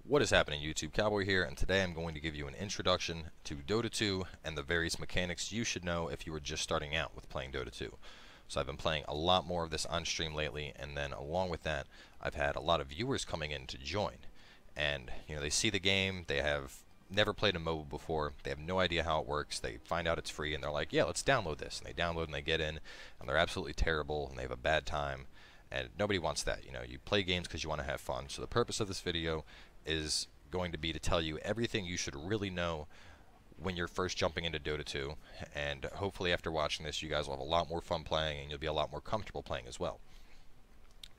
What is happening, YouTube? Cowboy here, and today I'm going to give you an introduction to Dota 2 and the various mechanics you should know if you were just starting out with playing Dota 2. So I've been playing a lot more of this on stream lately, and then along with that, I've had a lot of viewers coming in to join. And, they see the game, they have never played a MOBA before, they have no idea how it works, they find out it's free, and they're like, yeah, let's download this. And they download and they get in, and they're absolutely terrible, and they have a bad time. And nobody wants that. You play games because you want to have fun. So the purpose of this video is going to be to tell you everything you should really know when you're first jumping into Dota 2, and hopefully after watching this you guys will have a lot more fun playing and you'll be a lot more comfortable playing as well.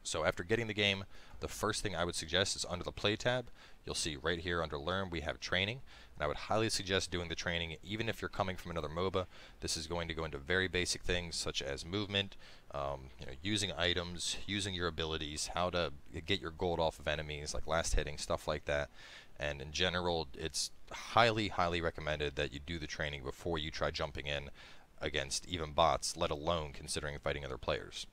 So after getting the game, the first thing I would suggest is under the Play tab, you'll see right here under Learn we have Training, and I would highly suggest doing the training even if you're coming from another MOBA. This is going to go into very basic things such as movement, using items, using your abilities, how to get your gold off of enemies, like last hitting, stuff like that. And in general, it's highly, highly recommended that you do the training before you try jumping in against even bots, let alone considering fighting other players.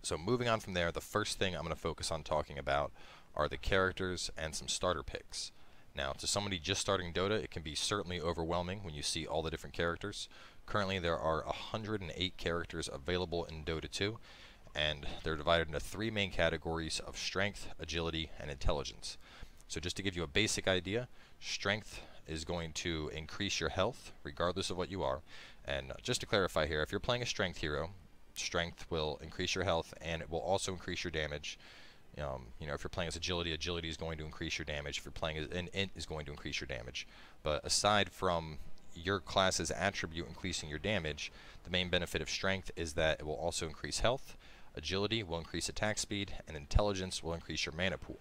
So moving on from there, the first thing I'm going to focus on talking about are the characters and some starter picks. Now, to somebody just starting Dota, it can be certainly overwhelming when you see all the different characters. Currently, there are 108 characters available in Dota 2, and they're divided into three main categories of Strength, Agility, and Intelligence. So just to give you a basic idea, Strength is going to increase your health, regardless of what you are. And just to clarify here, if you're playing a Strength hero, Strength will increase your health, and it will also increase your damage. If you're playing as Agility, Agility is going to increase your damage. If you're playing as an Int, is going to increase your damage. But aside from your class's attribute increasing your damage, the main benefit of Strength is that it will also increase health, Agility will increase attack speed, and Intelligence will increase your mana pool.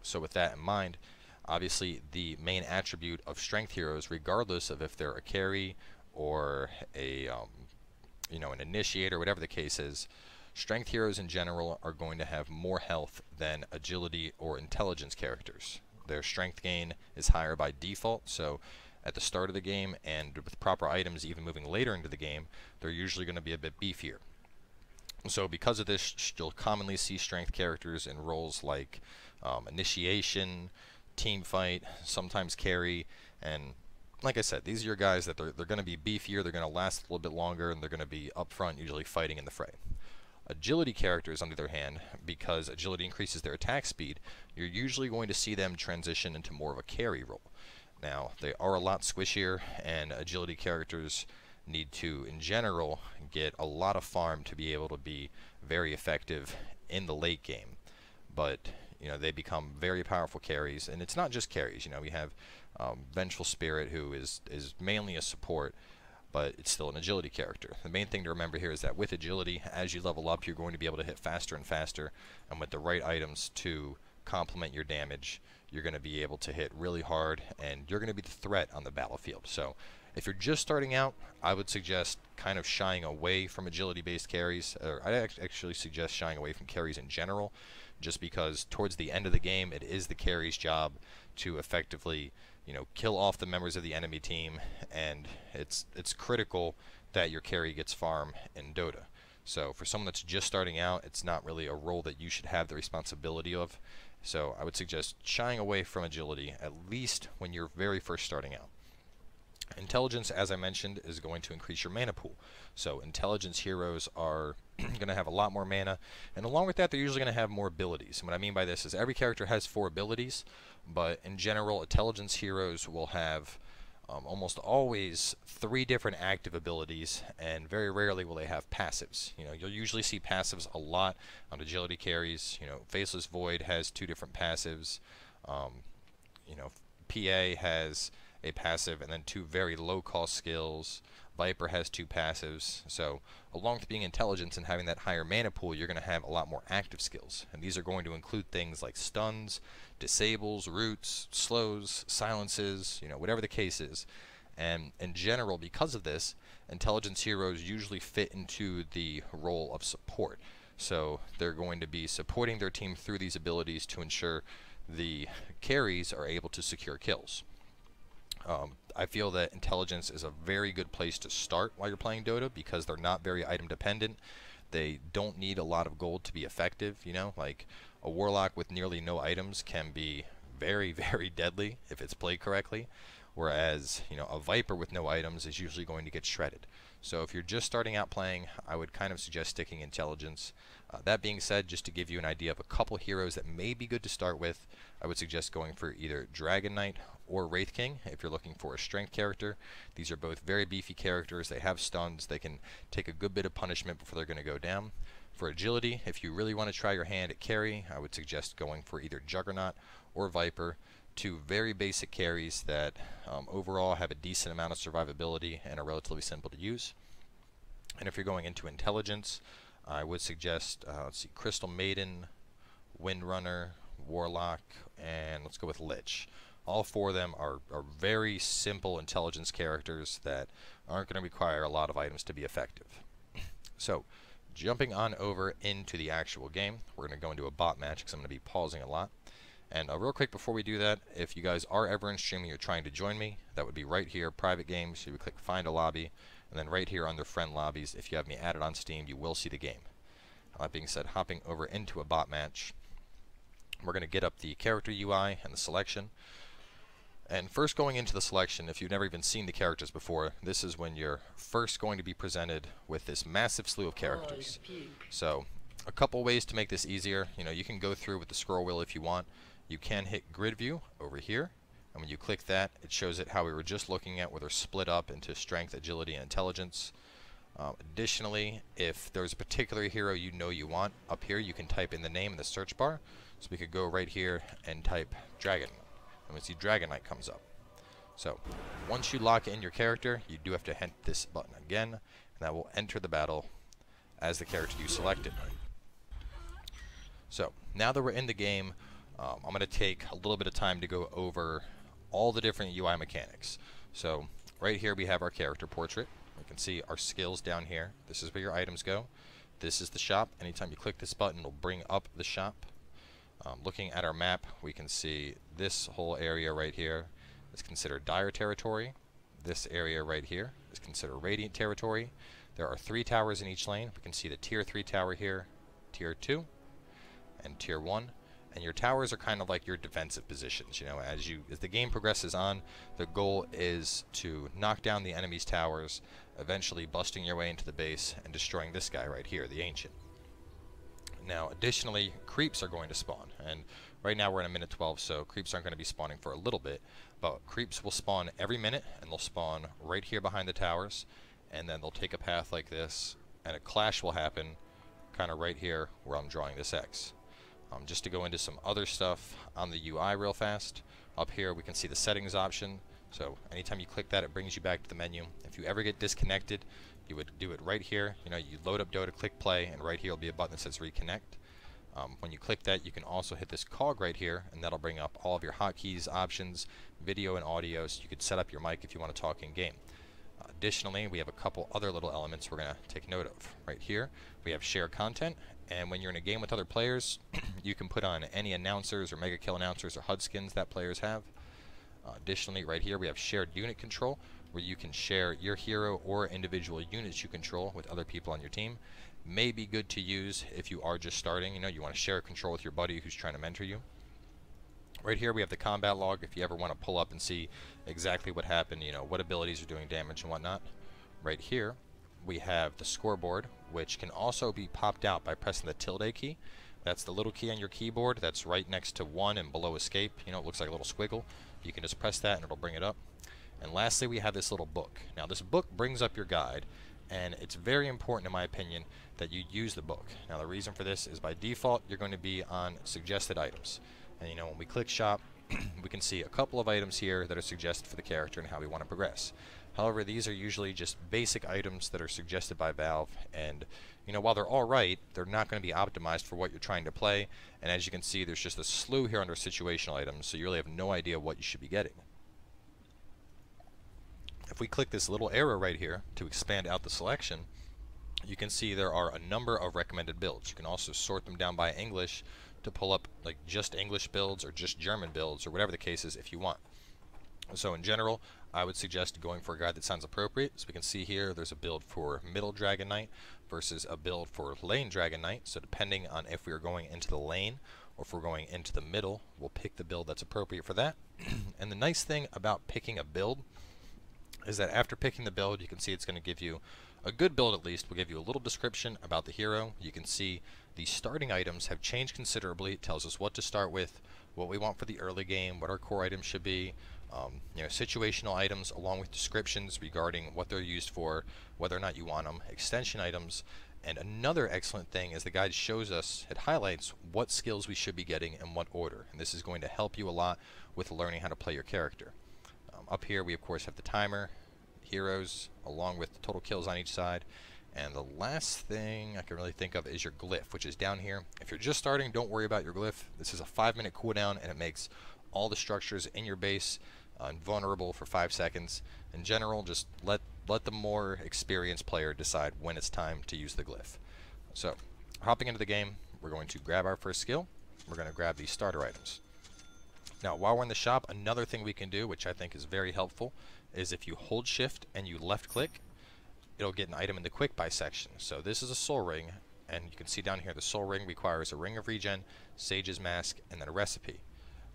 So with that in mind, obviously the main attribute of Strength heroes, regardless of if they're a carry or an initiator, whatever the case is, Strength heroes in general are going to have more health than Agility or Intelligence characters. Their Strength gain is higher by default, so at the start of the game and with proper items even moving later into the game, they're usually going to be a bit beefier. So because of this, you'll commonly see Strength characters in roles like Initiation, Team Fight, sometimes Carry, and like I said, these are your guys that they're going to be beefier, they're going to last a little bit longer, and they're going to be up front, usually fighting in the fray. Agility characters, on the other hand, because Agility increases their attack speed, you're usually going to see them transition into more of a carry role. Now, they are a lot squishier, and Agility characters need to, in general, get a lot of farm to be able to be very effective in the late game. But, they become very powerful carries, and it's not just carries. We have Vengeful Spirit, who is mainly a support, but it's still an Agility character. The main thing to remember here is that with Agility, as you level up, you're going to be able to hit faster and faster, and with the right items to complement your damage, you're going to be able to hit really hard, and you're going to be the threat on the battlefield. So if you're just starting out, I would suggest kind of shying away from Agility-based carries, or I'd actually suggest shying away from carries in general, just because towards the end of the game, it is the carry's job to effectively kill off the members of the enemy team, and it's critical that your carry gets farm in Dota. So for someone that's just starting out, it's not really a role that you should have the responsibility of. So I would suggest shying away from Agility, at least when you're very first starting out. Intelligence, as I mentioned, is going to increase your mana pool. So Intelligence heroes are going to have a lot more mana, and along with that, they're usually going to have more abilities. And what I mean by this is every character has 4 abilities, but in general, Intelligence heroes will have almost always 3 different active abilities, and very rarely will they have passives. You'll usually see passives a lot on Agility carries. Faceless Void has 2 different passives. PA has a passive and then 2 very low-cost skills. Viper has 2 passives. So along with being Intelligence and having that higher mana pool, you're going to have a lot more active skills, and these are going to include things like stuns, disables, roots, slows, silences, whatever the case is. And in general, because of this, Intelligence heroes usually fit into the role of support. So they're going to be supporting their team through these abilities to ensure the carries are able to secure kills. I feel that Intelligence is a very good place to start while you're playing Dota, because they're not very item dependent. They don't need a lot of gold to be effective, like a Warlock with nearly no items can be very, very deadly if it's played correctly, whereas, you know, a Viper with no items is usually going to get shredded. So if you're just starting out playing, I would kind of suggest sticking intelligence. That being said, just to give you an idea of a couple heroes that may be good to start with, I would suggest going for either Dragon Knight or Wraith King if you're looking for a strength character. These are both very beefy characters. They have stuns. They can take a good bit of punishment before they're going to go down. For agility, if you really want to try your hand at carry, I would suggest going for either Juggernaut or Viper. Two very basic carries that overall have a decent amount of survivability and are relatively simple to use. And if you're going into intelligence, I would suggest, let's see, Crystal Maiden, Windrunner, Warlock, and let's go with Lich. All four of them are very simple intelligence characters that aren't going to require a lot of items to be effective. So, jumping on over into the actual game, we're going to go into a bot match because I'm going to be pausing a lot. And real quick before we do that, if you guys are ever in stream and you're trying to join me, that would be right here, private games. You would click find a lobby, and then right here under friend lobbies, if you have me added on Steam, you will see the game. That being said, hopping over into a bot match, we're going to get up the character UI and the selection. And first going into the selection, if you've never even seen the characters before, this is when you're first going to be presented with this massive slew of characters. So, a couple ways to make this easier. You know, you can go through with the scroll wheel if you want. You can hit grid view over here, and when you click that, it shows it how we were just looking at, where they're split up into strength, agility, and intelligence. Additionally, if there's a particular hero you know you want, up here you can type in the name in the search bar. So we could go right here and type Dragon, and we see Dragon Knight comes up. So once you lock in your character, you do have to hit this button again, and that will enter the battle as the character you selected. So now that we're in the game, I'm going to take a little bit of time to go over all the different UI mechanics. So right here we have our character portrait. We can see our skills down here. This is where your items go. This is the shop. Anytime you click this button, it'll bring up the shop. Looking at our map, we can see this whole area right here is considered dire territory. This area right here is considered radiant territory. There are 3 towers in each lane. We can see the tier 3 tower here, tier 2, and tier 1. And your towers are kind of like your defensive positions. You know, as the game progresses on, the goal is to knock down the enemy's towers, eventually busting your way into the base and destroying this guy right here, the Ancient. Now, additionally, creeps are going to spawn, and right now we're in a minute 12, so creeps aren't going to be spawning for a little bit, but creeps will spawn every minute, and they'll spawn right here behind the towers, and then they'll take a path like this, and a clash will happen kind of right here where I'm drawing this X. Just to go into some other stuff on the UI real fast, up here we can see the settings option. So anytime you click that, it brings you back to the menu. If you ever get disconnected, you would do it right here. You know, you load up Dota, click play, and right here will be a button that says reconnect. When you click that, you can also hit this cog right here, and that'll bring up all of your hotkeys, options, video and audio, so you could set up your mic if you want to talk in game. Additionally, we have a couple other little elements we're going to take note of. Right here, we have share content, and when you're in a game with other players, you can put on any announcers or mega kill announcers or HUD skins that players have. Additionally, right here, we have shared unit control, where you can share your hero or individual units you control with other people on your team. May be good to use if you are just starting. You know, you want to share control with your buddy who's trying to mentor you. Right here we have the combat log if you ever want to pull up and see exactly what happened, you know, what abilities are doing damage and whatnot. Right here we have the scoreboard, which can also be popped out by pressing the tilde key. That's the little key on your keyboard that's right next to 1 and below escape. You know, it looks like a little squiggle. You can just press that and it'll bring it up. And lastly, we have this little book. Now this book brings up your guide, and it's very important in my opinion that you use the book. Now the reason for this is by default you're going to be on suggested items. And you know, when we click shop, we can see a couple of items here that are suggested for the character and how we want to progress. However, these are usually just basic items that are suggested by Valve, and you know, while they're alright, they're not going to be optimized for what you're trying to play, and as you can see, there's just a slew here under situational items, so you really have no idea what you should be getting. If we click this little arrow right here to expand out the selection, you can see there are a number of recommended builds. You can also sort them down by English to pull up like just English builds or just German builds or whatever the case is if you want. So in general, I would suggest going for a guide that sounds appropriate. So we can see here there's a build for middle Dragon Knight versus a build for lane Dragon Knight. So depending on if we are going into the lane or if we're going into the middle, we'll pick the build that's appropriate for that. And the nice thing about picking a build is that after picking the build, you can see it's going to give you a good build. At least will give you a little description about the hero. You can see the starting items have changed considerably. It tells us what to start with, what we want for the early game, what our core items should be, situational items along with descriptions regarding what they're used for, whether or not you want them, extension items. And another excellent thing is the guide shows us, it highlights what skills we should be getting in what order, and this is going to help you a lot with learning how to play your character. Up here we of course have the timer, heroes, along with the total kills on each side, and the last thing I can really think of is your glyph, which is down here. If you're just starting, don't worry about your glyph. This is a 5-minute cooldown, and it makes all the structures in your base invulnerable for 5 seconds. In general, just let the more experienced player decide when it's time to use the glyph. So, hopping into the game, we're going to grab our first skill. We're going to grab these starter items. Now, while we're in the shop, another thing we can do, which I think is very helpful, is if you hold shift and you left click, it'll get an item in the quick buy section. So this is a soul ring, and you can see down here the soul ring requires a ring of regen, sage's mask, and then a recipe.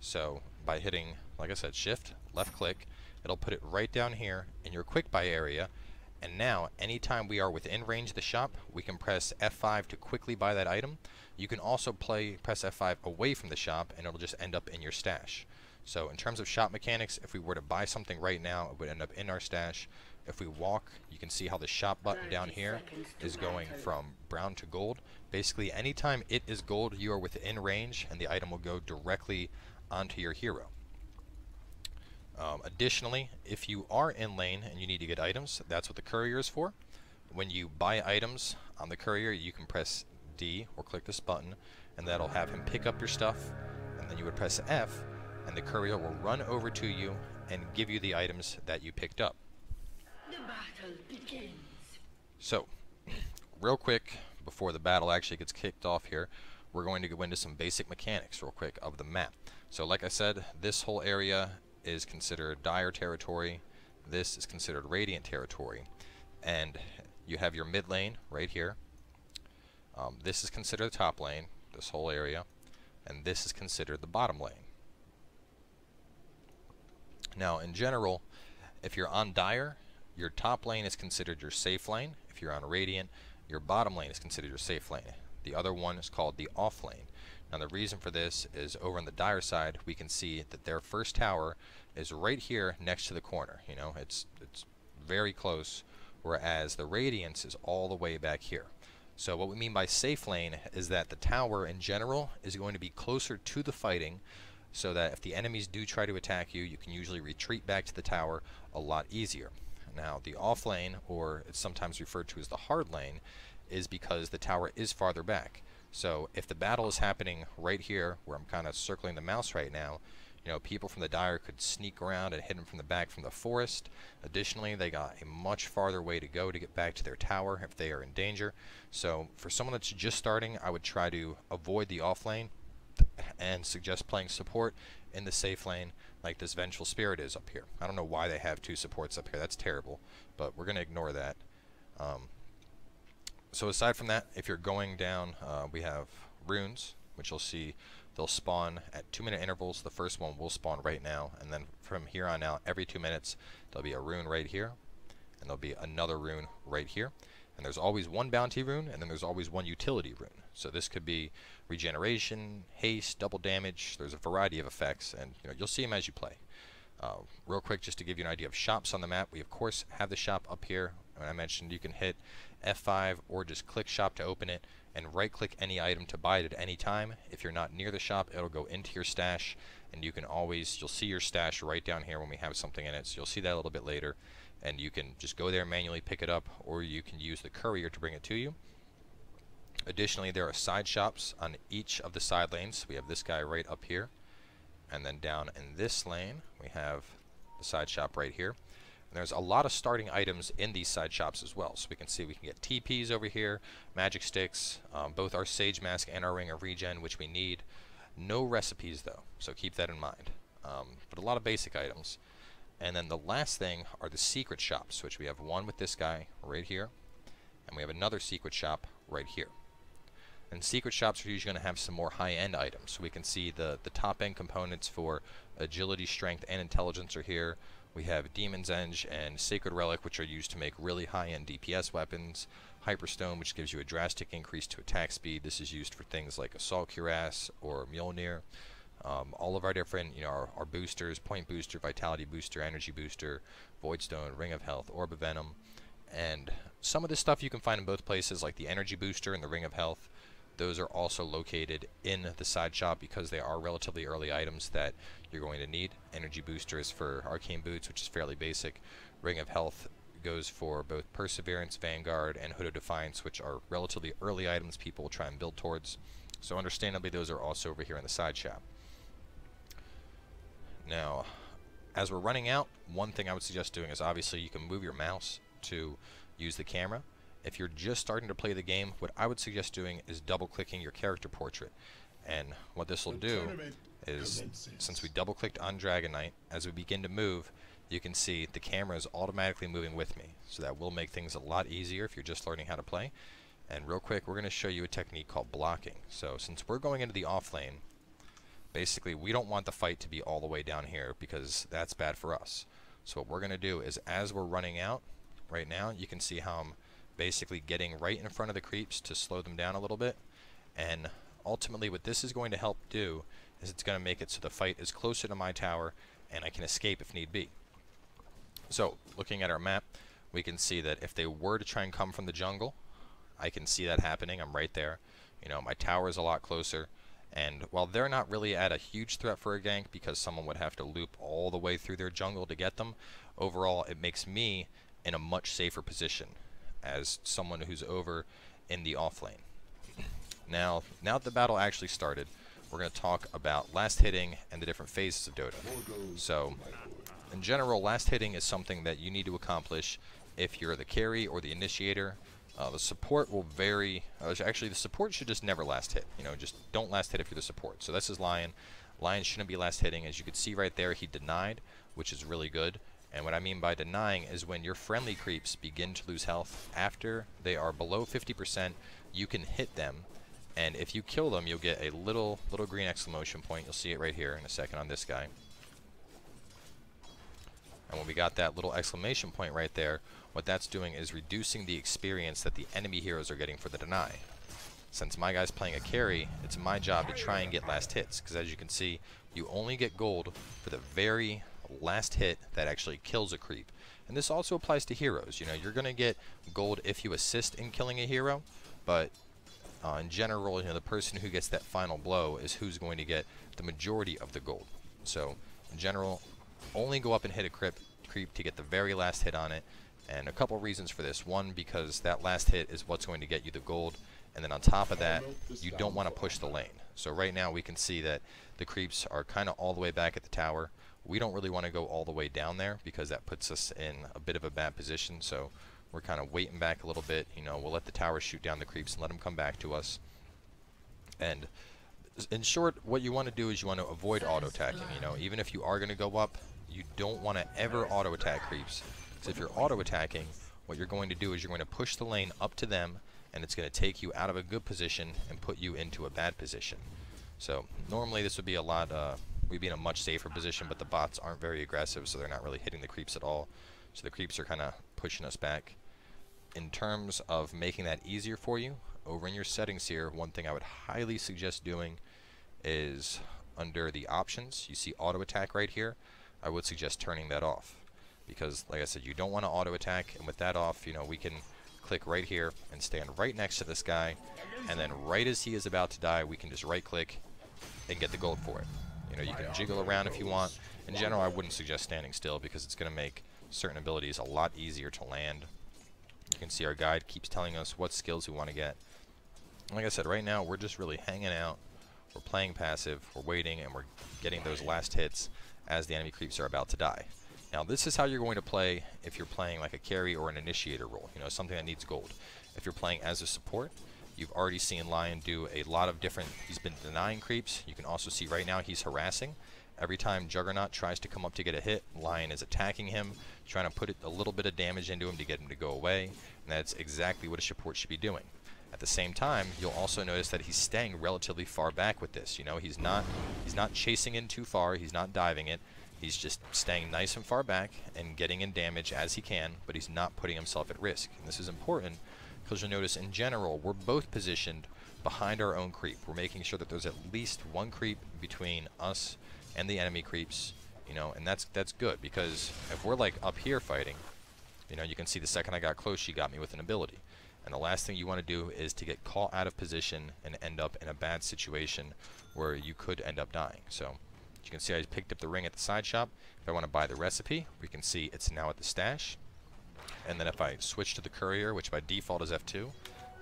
So by hitting, like I said, shift, left click, it'll put it right down here in your quick buy area. And now, anytime we are within range of the shop, we can press F5 to quickly buy that item. You can also press F5 away from the shop, and it'll just end up in your stash. So in terms of shop mechanics, if we were to buy something right now, it would end up in our stash. If we walk, you can see how the shop button down here is going from brown to gold. Basically, anytime it is gold, you are within range, and the item will go directly onto your hero. Additionally, if you are in lane and you need to get items, that's what the courier is for. When you buy items on the courier, you can press D or click this button, and that'll have him pick up your stuff, and then you would press F, and the courier will run over to you and give you the items that you picked up. The battle begins. So, real quick, before the battle actually gets kicked off here, we're going to go into some basic mechanics real quick of the map. So like I said, this whole area is considered dire territory. This is considered radiant territory. And you have your mid lane right here. This is considered the top lane, this whole area. And this is considered the bottom lane. Now, in general, if you're on dire, your top lane is considered your safe lane. If you're on radiant, your bottom lane is considered your safe lane. The other one is called the off lane. Now the reason for this is over on the dire side, we can see that their first tower is right here next to the corner. You know, it's very close, whereas the radiance is all the way back here. So what we mean by safe lane is that the tower in general is going to be closer to the fighting, so that if the enemies do try to attack you, you can usually retreat back to the tower a lot easier. Now the off lane, or it's sometimes referred to as the hard lane, is because the tower is farther back. So if the battle is happening right here, where I'm kind of circling the mouse right now, you know, people from the dire could sneak around and hit them from the back from the forest. Additionally, they got a much farther way to go to get back to their tower if they are in danger. So for someone that's just starting, I would try to avoid the off lane and suggest playing support in the safe lane like this Vengeful Spirit is up here. I don't know why they have 2 supports up here. That's terrible, but we're going to ignore that. So aside from that, if you're going down, we have runes, which you'll see they'll spawn at 2-minute intervals. The first one will spawn right now, and then from here on out, every 2 minutes, there'll be a rune right here, and there'll be another rune right here. And there's always one bounty rune, and then there's always one utility rune. So this could be regeneration, haste, double damage. There's a variety of effects, and you'll see them as you play. Real quick, just to give you an idea of shops on the map, we of course have the shop up here. And I mentioned you can hit F5 or just click shop to open it, and right click any item to buy it at any time. If you're not near the shop, it'll go into your stash, and you can always, you'll see your stash right down here when we have something in it. So you'll see that a little bit later, and you can just go there manually, pick it up, or you can use the courier to bring it to you. Additionally, there are side shops on each of the side lanes. We have this guy right up here, and then down in this lane we have the side shop right here. And there's a lot of starting items in these side shops as well. So we can see we can get TPs over here, magic sticks, both our Sage Mask and our Ring of Regen, which we need. No recipes though, so keep that in mind. But a lot of basic items. And then the last thing are the secret shops, which we have one with this guy right here, and we have another secret shop right here. And secret shops are usually going to have some more high-end items. So we can see the top-end components for agility, strength, and intelligence are here. We have Demon's Edge and Sacred Relic, which are used to make really high-end DPS weapons. Hyperstone, which gives you a drastic increase to attack speed. This is used for things like Assault Cuirass or Mjolnir. All of our different, our boosters, Point Booster, Vitality Booster, Energy Booster, Voidstone, Ring of Health, Orb of Venom. And some of this stuff you can find in both places, like the Energy Booster and the Ring of Health. Those are also located in the side shop because they are relatively early items that you're going to need. Energy Booster is for Arcane Boots, which is fairly basic. Ring of Health goes for both Perseverance, Vanguard, and Hood of Defiance, which are relatively early items people will try and build towards. So understandably, those are also over here in the side shop. Now, as we're running out, one thing I would suggest doing is obviously you can move your mouse to use the camera. If you're just starting to play the game, what I would suggest doing is double-clicking your character portrait. And what this will do is, since we double-clicked on Dragon Knight, as we begin to move, you can see the camera is automatically moving with me. So that will make things a lot easier if you're just learning how to play. And real quick, we're going to show you a technique called blocking. So since we're going into the off lane, basically we don't want the fight to be all the way down here because that's bad for us. So what we're going to do is, as we're running out right now, you can see how I'm basically getting right in front of the creeps to slow them down a little bit. And ultimately what this is going to help do is it's going to make it so the fight is closer to my tower and I can escape if need be. So looking at our map, we can see that if they were to try and come from the jungle, I can see that happening. I'm right there. My tower is a lot closer. And while they're not really at a huge threat for a gank because someone would have to loop all the way through their jungle to get them, overall it makes me in a much safer position as someone who's over in the off lane. Now that the battle actually started, we're going to talk about last hitting and the different phases of Dota. So, in general, last hitting is something that you need to accomplish if you're the carry or the initiator. The support will vary. Actually, the support should just never last hit. Just don't last hit if you're the support. So this is Lion. Lion shouldn't be last hitting. As you can see right there, he denied, which is really good. And what I mean by denying is when your friendly creeps begin to lose health after they are below 50%, you can hit them. And if you kill them, you'll get a little green exclamation point. You'll see it right here in a second on this guy. And when we got that little exclamation point right there, what that's doing is reducing the experience that the enemy heroes are getting for the deny. Since my guy's playing a carry, it's my job to try and get last hits, because as you can see, you only get gold for the very last hit that actually kills a creep. And this also applies to heroes. You're going to get gold if you assist in killing a hero, but in general, the person who gets that final blow is who's going to get the majority of the gold. So, in general, only go up and hit a creep to get the very last hit on it. And a couple reasons for this. One, because that last hit is what's going to get you the gold. And then on top of that, you don't want to push the lane. So right now we can see that the creeps are kind of all the way back at the tower. We don't really want to go all the way down there because that puts us in a bit of a bad position. So we're kind of waiting back a little bit. We'll let the tower shoot down the creeps and let them come back to us. And in short, what you want to do is you want to avoid auto-attacking. Even if you are going to go up, you don't want to ever auto-attack creeps. Because if you're auto-attacking, what you're going to do is you're going to push the lane up to them, and it's going to take you out of a good position and put you into a bad position. So normally this would be we'd be in a much safer position, but the bots aren't very aggressive, so they're not really hitting the creeps at all. So the creeps are kind of pushing us back. In terms of making that easier for you, over in your settings here, one thing I would highly suggest doing is under the options, you see auto attack right here. I would suggest turning that off, because like I said, you don't want to auto attack, and with that off, we can click right here and stand right next to this guy, and then right as he is about to die, we can just right click and get the gold for it. You can jiggle around if you want. In general, I wouldn't suggest standing still because it's going to make certain abilities a lot easier to land. You can see our guide keeps telling us what skills we want to get. Like I said, right now we're just really hanging out. We're playing passive, we're waiting, and we're getting those last hits as the enemy creeps are about to die. Now this is how you're going to play if you're playing like a carry or an initiator role, something that needs gold. If you're playing as a support, you've already seen Lion do a lot of different, he's been denying creeps. You can also see right now he's harassing, Every time Juggernaut tries to come up to get a hit, Lion is attacking him, trying to put a little bit of damage into him to get him to go away, and that's exactly what a support should be doing. At the same time, you'll also notice that he's staying relatively far back with this. You know, he's not chasing in too far, he's not diving it. He's just staying nice and far back and getting in damage as he can, but he's not putting himself at risk. And this is important because you'll notice in general, we're both positioned behind our own creep. We're making sure that there's at least one creep between us and the enemy creeps, you know, and that's good, because if we're like up here fighting, you know, you can see the second I got close, she got me with an ability. And the last thing you want to do is to get caught out of position and end up in a bad situation where you could end up dying. So you can see I picked up the ring at the side shop. If I want to buy the recipe, we can see it's now at the stash. And then if I switch to the courier, which by default is F2,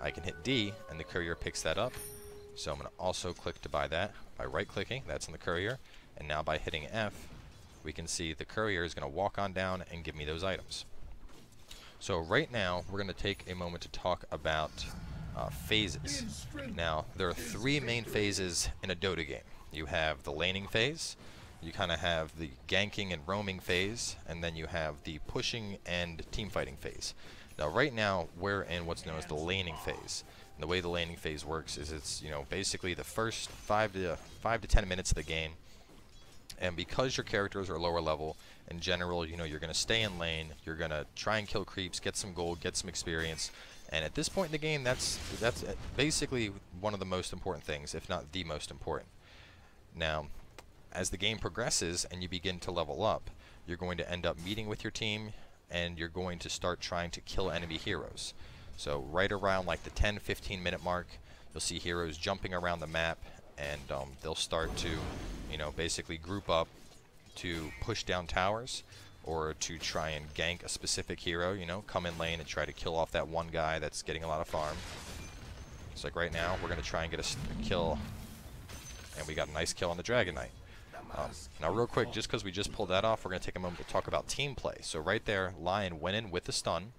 I can hit D and the courier picks that up. So I'm going to also click to buy that by right-clicking. That's in the courier. And now by hitting F, we can see the courier is going to walk on down and give me those items. So right now, we're going to take a moment to talk about phases. Now, there are three main phases in a Dota game. You have the laning phase, you kind of have the ganking and roaming phase, and then you have the pushing and team fighting phase. Now, right now, we're in what's known as the laning phase. And the way the laning phase works is it's, you know, basically the first 5 to 10 minutes of the game. And because your characters are lower level, in general, you know, you're going to stay in lane, you're going to try and kill creeps, get some gold, get some experience. And at this point in the game, that's basically one of the most important things, if not the most important. Now, as the game progresses and you begin to level up, you're going to end up meeting with your team, and you're going to start trying to kill enemy heroes. So right around like the 10-15 minute mark, you'll see heroes jumping around the map, and they'll start to, you know, basically group up to push down towers or to try and gank a specific hero, you know, come in lane and try to kill off that one guy that's getting a lot of farm. It's like right now, we're going to try and get a kill, and we got a nice kill on the Dragon Knight. Now real quick, just because we just pulled that off, we're going to take a moment to talk about team play. So right there, Lion went in with the stun.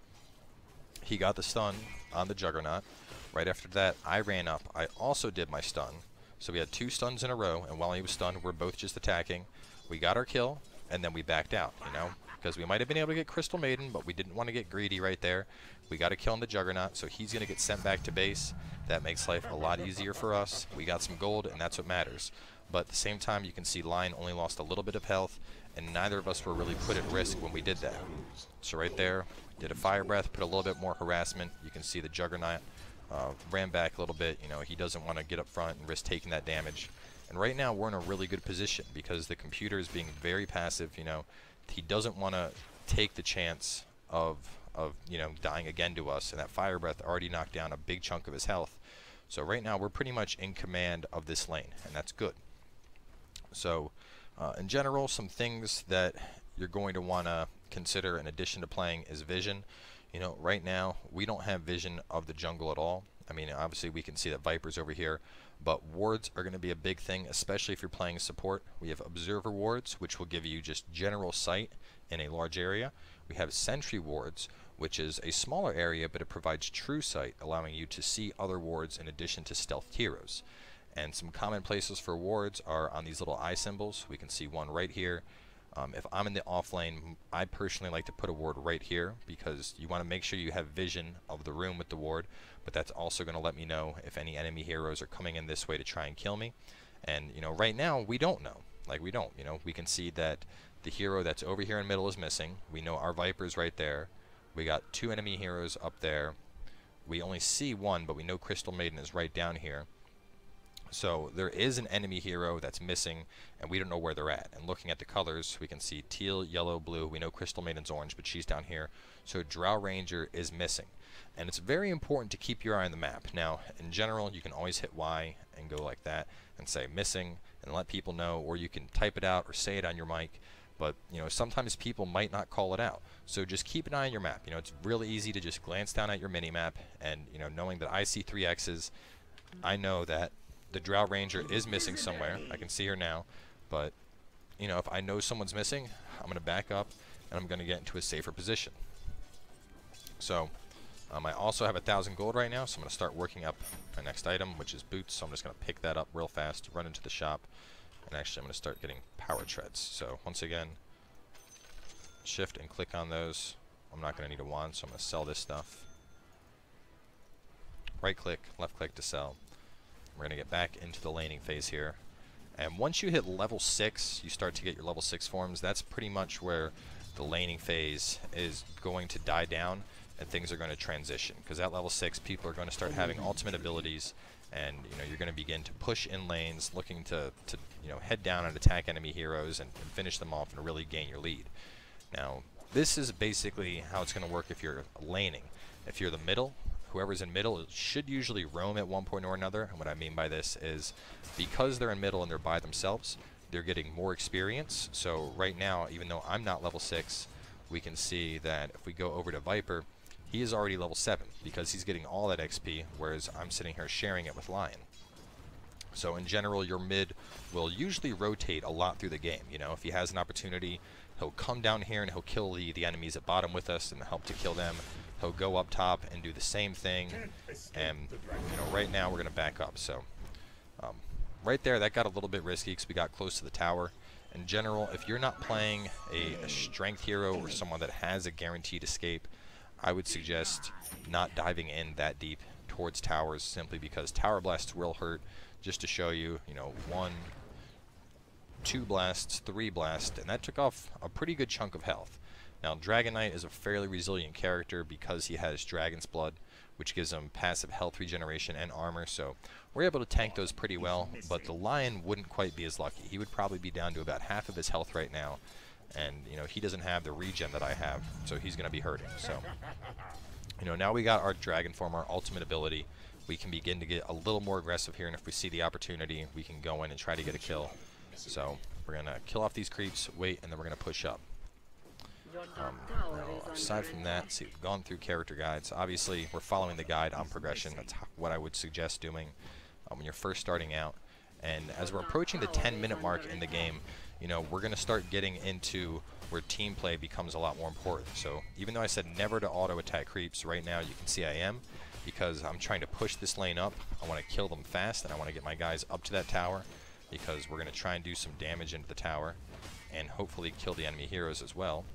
He got the stun on the Juggernaut. Right after that, I ran up. I also did my stun. So we had 2 stuns in a row, and while he was stunned, we're both just attacking. We got our kill, and then we backed out, you know, because we might have been able to get Crystal Maiden, but we didn't want to get greedy right there. We got a kill on the Juggernaut, so he's going to get sent back to base. That makes life a lot easier for us. We got some gold, and that's what matters. But at the same time, you can see Lion only lost a little bit of health, and neither of us were really put at risk when we did that. So right there, did a Fire Breath, put a little bit more harassment. You can see the Juggernaut ran back a little bit. You know, he doesn't want to get up front and risk taking that damage. And right now, we're in a really good position because the computer is being very passive. You know, he doesn't want to take the chance of you know, dying again to us, and that Fire Breath already knocked down a big chunk of his health. So right now, we're pretty much in command of this lane, and that's good. So, in general, some things that you're going to want to consider in addition to playing is vision. You know, right now, we don't have vision of the jungle at all. I mean, obviously, we can see that Viper's over here, but wards are going to be a big thing, especially if you're playing support. We have Observer wards, which will give you just general sight in a large area. We have Sentry wards, which is a smaller area, but it provides true sight, allowing you to see other wards in addition to stealthed heroes. And some common places for wards are on these little eye symbols. We can see one right here. If I'm in the off lane, I personally like to put a ward right here because you want to make sure you have vision of the room with the ward, but that's also going to let me know if any enemy heroes are coming in this way to try and kill me. And, you know, right now, we don't know. Like, we don't, you know, we can see that the hero that's over here in the middle is missing. We know our Viper's right there. We got 2 enemy heroes up there. We only see one, but we know Crystal Maiden is right down here. So there is an enemy hero that's missing, and we don't know where they're at. And looking at the colors, we can see teal, yellow, blue. We know Crystal Maiden's orange, but she's down here. So Drow Ranger is missing. And it's very important to keep your eye on the map. Now, in general, you can always hit Y and go like that and say missing and let people know, or you can type it out or say it on your mic. But, you know, sometimes people might not call it out. So just keep an eye on your map. You know, it's really easy to just glance down at your mini-map and, you know, knowing that I see 3 X's, I know that the Drow Ranger is missing somewhere. I can see her now. But, you know, if I know someone's missing, I'm going to back up and I'm going to get into a safer position. So, I also have 1,000 gold right now, so I'm going to start working up my next item, which is boots. So I'm just going to pick that up real fast, run into the shop, And actually, I'm going to start getting power treads. So once again, shift and click on those. I'm not going to need a wand, so I'm going to sell this stuff. Right click, left click to sell. We're going to get back into the laning phase here. And once you hit level 6, you start to get your level 6 forms. That's pretty much where the laning phase is going to die down and things are going to transition. Because at level 6, people are going to start having ultimate abilities, and you're going to begin to push in lanes, looking to head down and attack enemy heroes and finish them off and really gain your lead. Now, this is basically how it's going to work if you're laning. If you're the middle, whoever's in middle should usually roam at one point or another. And what I mean by this is because they're in middle and they're by themselves, they're getting more experience. So right now, even though I'm not level 6, we can see that if we go over to Viper, he is already level 7 because he's getting all that XP, whereas I'm sitting here sharing it with Lion. So in general, your mid will usually rotate a lot through the game. If he has an opportunity, he'll come down here and he'll kill the enemies at bottom with us and help to kill them. He'll go up top and do the same thing, and right now we're going to back up. So right there, that got a little bit risky because we got close to the tower. In general, if you're not playing a strength hero or someone that has a guaranteed escape, I would suggest not diving in that deep towards towers, simply because tower blasts will hurt. Just to show you, 1, 2 blasts, 3 blasts, and that took off a pretty good chunk of health. Now, Dragon Knight is a fairly resilient character because he has Dragon's Blood, which gives him passive health regeneration and armor, so we're able to tank those pretty well, but the Lion wouldn't quite be as lucky. He would probably be down to about half of his health right now, and, he doesn't have the regen that I have, so he's going to be hurting. So, now we got our Dragon form, our ultimate ability. We can begin to get a little more aggressive here, and if we see the opportunity, we can go in and try to get a kill. So, we're going to kill off these creeps, wait, and then we're going to push up. Now, aside from that, see, we've gone through character guides. Obviously, we're following the guide on progression. That's what I would suggest doing when you're first starting out. And as we're approaching the 10-minute mark in the game, we're going to start getting into where team play becomes a lot more important. So even though I said never to auto-attack creeps, right now you can see I am, because I'm trying to push this lane up. I want to kill them fast, and I want to get my guys up to that tower, because we're going to try and do some damage into the tower and hopefully kill the enemy heroes as well.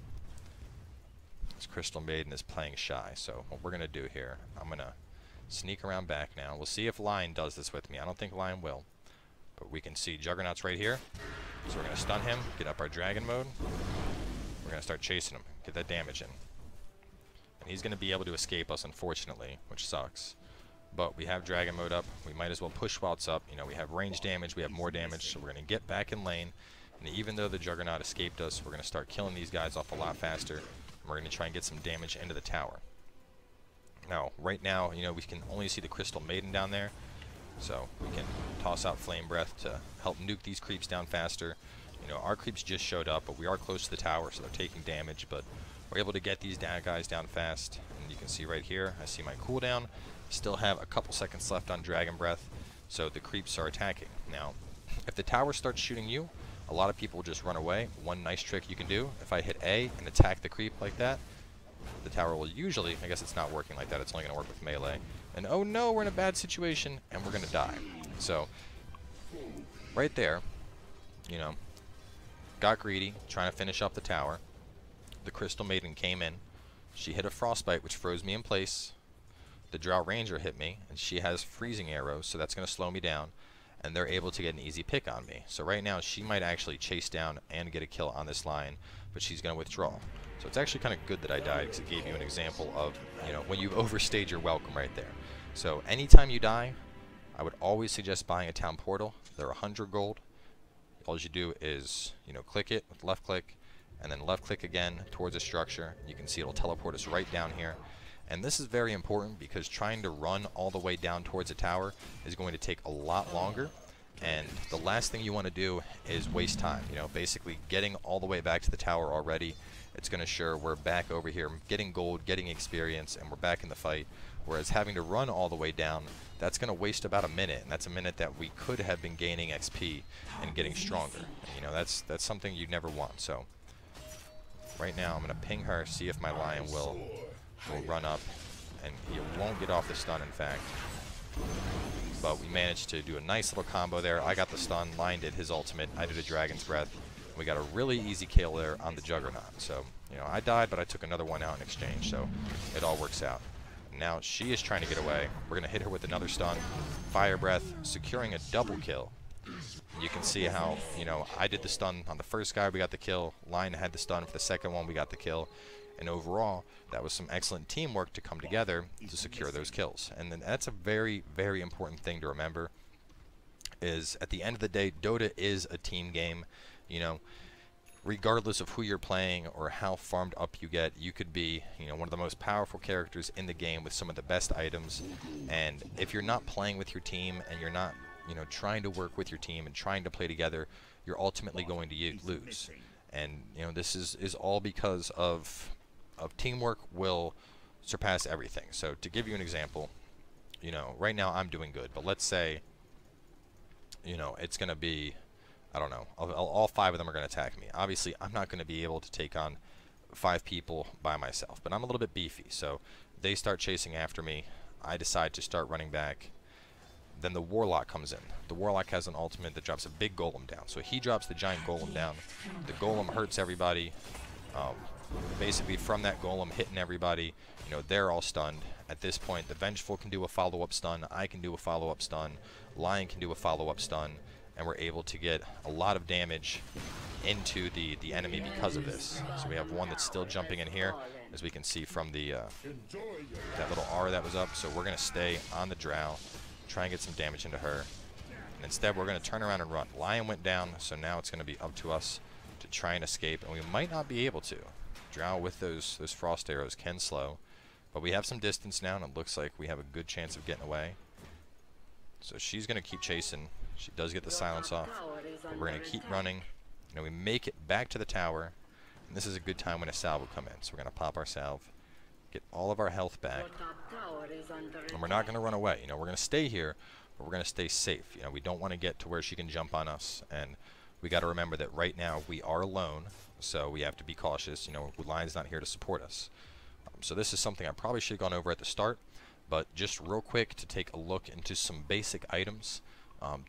This Crystal Maiden is playing shy, so what we're going to do here, I'm going to sneak around back now. We'll see if Lion does this with me. I don't think Lion will, but we can see Juggernaut's right here. So we're going to stun him, get up our Dragon mode. We're going to start chasing him, get that damage in. And he's going to be able to escape us, unfortunately, which sucks. But we have Dragon mode up. We might as well push while it's up. We have range damage, we have more damage, so we're going to get back in lane. And even though the Juggernaut escaped us, we're going to start killing these guys off a lot faster. We're going to try and get some damage into the tower. Now, right now, we can only see the Crystal Maiden down there, so we can toss out Flame Breath to help nuke these creeps down faster. Our creeps just showed up, but we are close to the tower, so they're taking damage, but we're able to get these guys down fast. And you can see right here, I see my cooldown. Still have a couple seconds left on Dragon Breath, so the creeps are attacking. Now, if the tower starts shooting you, a lot of people just run away. One nice trick you can do, if I hit A and attack the creep like that, the tower will usually, I guess it's not working like that, it's only going to work with melee. And oh no, we're in a bad situation, and we're going to die. So, right there, got greedy, trying to finish up the tower. The Crystal Maiden came in. She hit a Frostbite, which froze me in place. The Drow Ranger hit me, and she has freezing arrows, so that's going to slow me down. And they're able to get an easy pick on me. So right now, she might actually chase down and get a kill on this line, but she's going to withdraw. So it's actually kind of good that I died, because it gave you an example of, when you've overstayed your welcome right there. So anytime you die, I would always suggest buying a town portal. They're 100 gold. All you do is, click it with left click, and then left click again towards a structure. You can see it'll teleport us right down here. And this is very important because trying to run all the way down towards a tower is going to take a lot longer. And the last thing you want to do is waste time. Basically getting all the way back to the tower already, it's going to ensure we're back over here getting gold, getting experience, and we're back in the fight. Whereas having to run all the way down, that's going to waste about a minute, and that's a minute that we could have been gaining XP and getting stronger. And, that's something you never want. So right now I'm going to ping her, see if my Lion will run up, and he won't get off the stun, in fact. but we managed to do a nice little combo there. I got the stun, Lion did his ultimate, I did a Dragon's Breath. We got a really easy kill there on the Juggernaut. So, you know, I died, but I took another one out in exchange, so it all works out. Now she is trying to get away. We're going to hit her with another stun. Fire Breath, securing a double kill. You can see how, you know, I did the stun on the first guy, we got the kill. Lion had the stun for the second one, we got the kill. And overall, that was some excellent teamwork to come together to secure those kills. And then that's a very, very important thing to remember, is at the end of the day, Dota is a team game. You know, regardless of who you're playing or how farmed up you get, you could be, you know, one of the most powerful characters in the game with some of the best items. And if you're not playing with your team and you're not, you know, trying to work with your team and trying to play together, you're ultimately going to lose. And, you know, this is all because of teamwork will surpass everything. So to give you an example, you know, right now I'm doing good, but let's say, you know, it's going to be, I don't know, all 5 of them are going to attack me. Obviously, I'm not going to be able to take on 5 people by myself, but I'm a little bit beefy, so they start chasing after me. I decide to start running back. Then the Warlock comes in. The Warlock has an ultimate that drops a big golem down. So he drops the giant golem down. The golem hurts everybody. Basically, from that golem hitting everybody, you know, they're all stunned. At this point, the Vengeful can do a follow-up stun. I can do a follow-up stun. Lion can do a follow-up stun. And we're able to get a lot of damage into the enemy because of this. So we have one that's still jumping in here, as we can see from the that little R that was up. So we're going to stay on the Drow, try and get some damage into her. And instead, we're going to turn around and run. Lion went down, so now it's going to be up to us to try and escape, and we might not be able to. Drow with those frost arrows can slow, but we have some distance now, and it looks like we have a good chance of getting away. So she's going to keep chasing. She does get the silence off, but we're going to keep running. You know, we make it back to the tower, and this is a good time when a salve will come in. So we're going to pop our salve, get all of our health back, and we're not going to run away. You know, we're going to stay here, but we're going to stay safe. You know, we don't want to get to where she can jump on us, and we got to remember that right now we are alone, so we have to be cautious. You know, Lion's not here to support us. So this is something I probably should have gone over at the start, but just real quick to take a look into some basic items.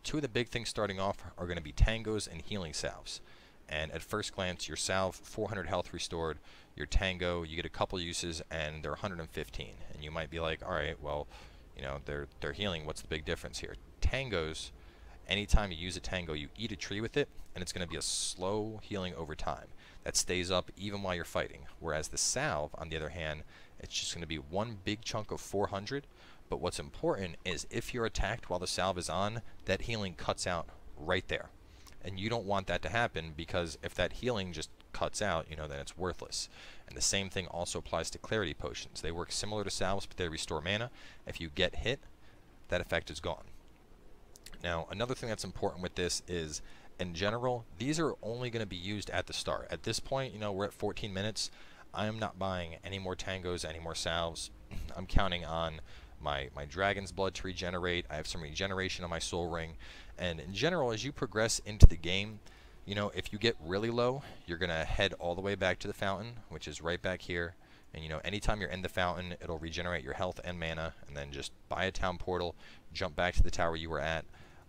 2 of the big things starting off are going to be tangos and healing salves. And at first glance, your salve, 400 health restored. Your tango, you get a couple uses, and they're 115. And you might be like, all right, well, you know, they're healing. What's the big difference here? Tangos, anytime you use a tango, you eat a tree with it, and it's going to be a slow healing over time. That stays up even while you're fighting. Whereas the salve, on the other hand, it's just going to be one big chunk of 400. But what's important is if you're attacked while the salve is on, that healing cuts out right there. And you don't want that to happen, because if that healing just cuts out, you know, then it's worthless. And the same thing also applies to clarity potions. They work similar to salves, but they restore mana. If you get hit, that effect is gone. Now, another thing that's important with this is, in general, these are only going to be used at the start. At this point, you know, we're at 14 minutes. I am not buying any more tangos, any more salves. I'm counting on my dragon's blood to regenerate. I have some regeneration on my soul ring. And in general, as you progress into the game, you know, if you get really low, you're going to head all the way back to the fountain, which is right back here. And, you know, anytime you're in the fountain, it'll regenerate your health and mana, and then just buy a town portal, jump back to the tower you were at.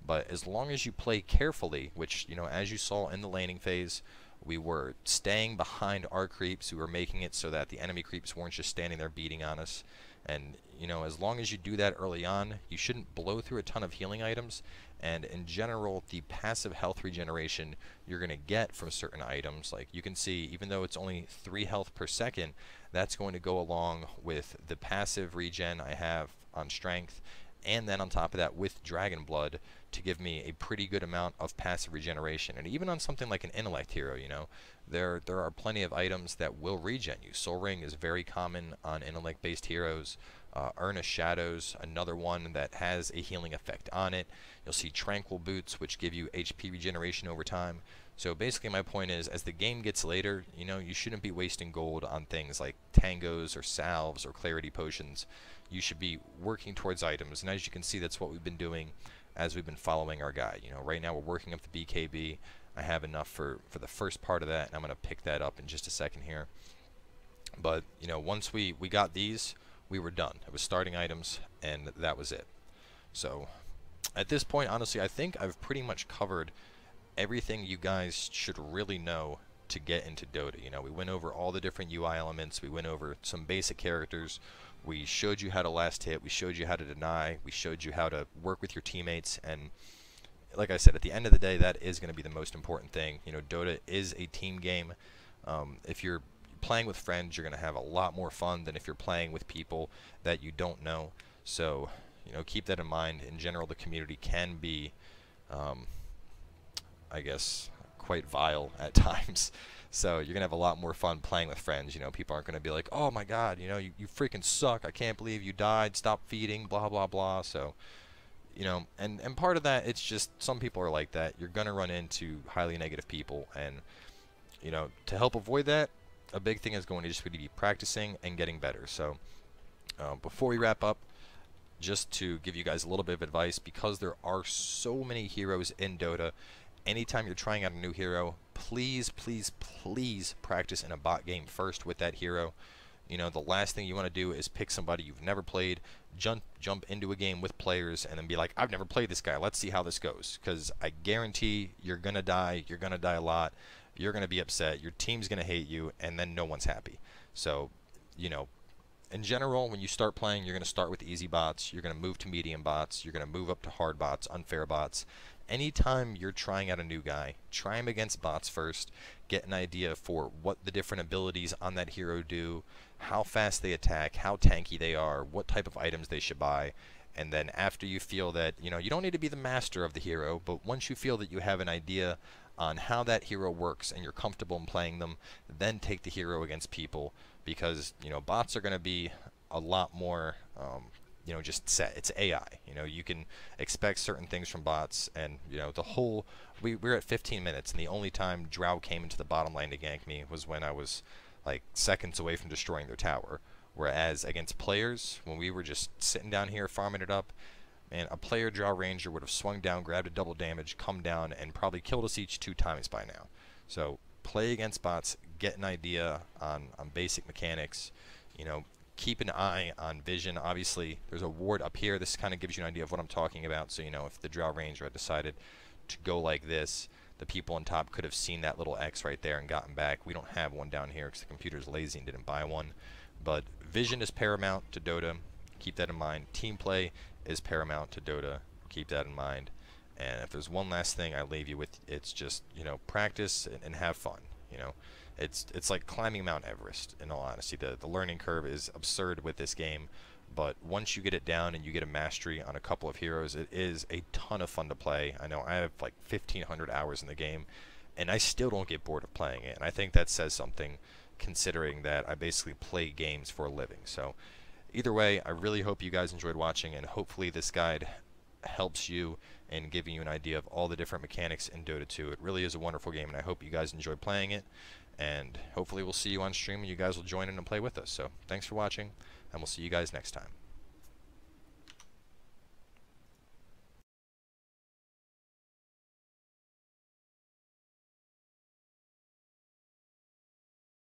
But as long as you play carefully, which, you know, as you saw in the laning phase, we were staying behind our creeps. We were making it so that the enemy creeps weren't just standing there beating on us. And, you know, as long as you do that early on, you shouldn't blow through a ton of healing items. And in general, the passive health regeneration you're going to get from certain items, like you can see, even though it's only 3 health per second, that's going to go along with the passive regen I have on strength, and then on top of that with Dragon Blood to give me a pretty good amount of passive regeneration. And even on something like an intellect hero, you know, there are plenty of items that will regen you. Soul Ring is very common on intellect based heroes. Earnest Shadows, another one that has a healing effect on it. You'll see Tranquil Boots, which give you HP regeneration over time. So basically my point is, as the game gets later, you know, you shouldn't be wasting gold on things like tangos or salves or clarity potions. You should be working towards items, and as you can see, that's what we've been doing as we've been following our guide. You know, right now we're working up the BKB. I have enough for the first part of that, and I'm going to pick that up in just a second here. But, you know, once we got these, we were done. It was starting items, and that was it. So At this point, honestly, I think I've pretty much covered everything you guys should really know to get into Dota. You know, we went over all the different UI elements, we went over some basic characters, we showed you how to last hit, we showed you how to deny, we showed you how to work with your teammates, and like I said, at the end of the day, that is going to be the most important thing. You know, Dota is a team game. If you're playing with friends, you're going to have a lot more fun than if you're playing with people that you don't know. So, you know, keep that in mind. In general, the community can be, I guess, quite vile at times. So you're going to have a lot more fun playing with friends. You know, people aren't going to be like, oh my god, you know, you freaking suck. I can't believe you died. Stop feeding, blah, blah, blah. So, you know, and part of that, it's just some people are like that. You're going to run into highly negative people. And, you know, to help avoid that, a big thing is going to just be practicing and getting better. So before we wrap up, just to give you guys a little bit of advice, because there are so many heroes in Dota, anytime you're trying out a new hero, please, please, please practice in a bot game first with that hero. You know, the last thing you want to do is pick somebody you've never played, jump into a game with players, and then be like, I've never played this guy, let's see how this goes. Because I guarantee you're going to die a lot, you're going to be upset, your team's going to hate you, and then no one's happy. So, you know, in general, when you start playing, you're going to start with easy bots, you're going to move to medium bots, you're going to move up to hard bots, unfair bots. Anytime you're trying out a new guy, try him against bots first, get an idea for what the different abilities on that hero do, how fast they attack, how tanky they are, what type of items they should buy, and then after you feel that, you know, you don't need to be the master of the hero, but once you feel that you have an idea on how that hero works and you're comfortable in playing them, then take the hero against people, because, you know, bots are going to be a lot more, you know, just set. It's AI. You know, you can expect certain things from bots, and, you know, the whole, we're at 15 minutes, and the only time Drow came into the bottom lane to gank me was when I was like seconds away from destroying their tower. Whereas against players, when we were just sitting down here farming it up, and a player Drow Ranger would have swung down, grabbed a double damage, come down, and probably killed us each 2 times by now. So play against bots, get an idea on basic mechanics, you know, keep an eye on vision. Obviously, there's a ward up here. This kind of gives you an idea of what I'm talking about. So, you know, if the Drow Ranger had decided to go like this, the people on top could have seen that little X right there and gotten back. We don't have one down here because the computer's lazy and didn't buy one. But vision is paramount to Dota. Keep that in mind. Team play is paramount to Dota. Keep that in mind. And if there's one last thing I leave you with, it's just, you know, practice and have fun. You know, it's like climbing Mount Everest, in all honesty. The learning curve is absurd with this game, but once you get it down and you get a mastery on a couple of heroes, it is a ton of fun to play. I know I have like 1,500 hours in the game, and I still don't get bored of playing it. And I think that says something, considering that I basically play games for a living. So either way, I really hope you guys enjoyed watching, and hopefully this guide helps you in giving you an idea of all the different mechanics in Dota 2. It really is a wonderful game, and I hope you guys enjoy playing it. And hopefully we'll see you on stream, and you guys will join in and play with us. So thanks for watching, and we'll see you guys next time.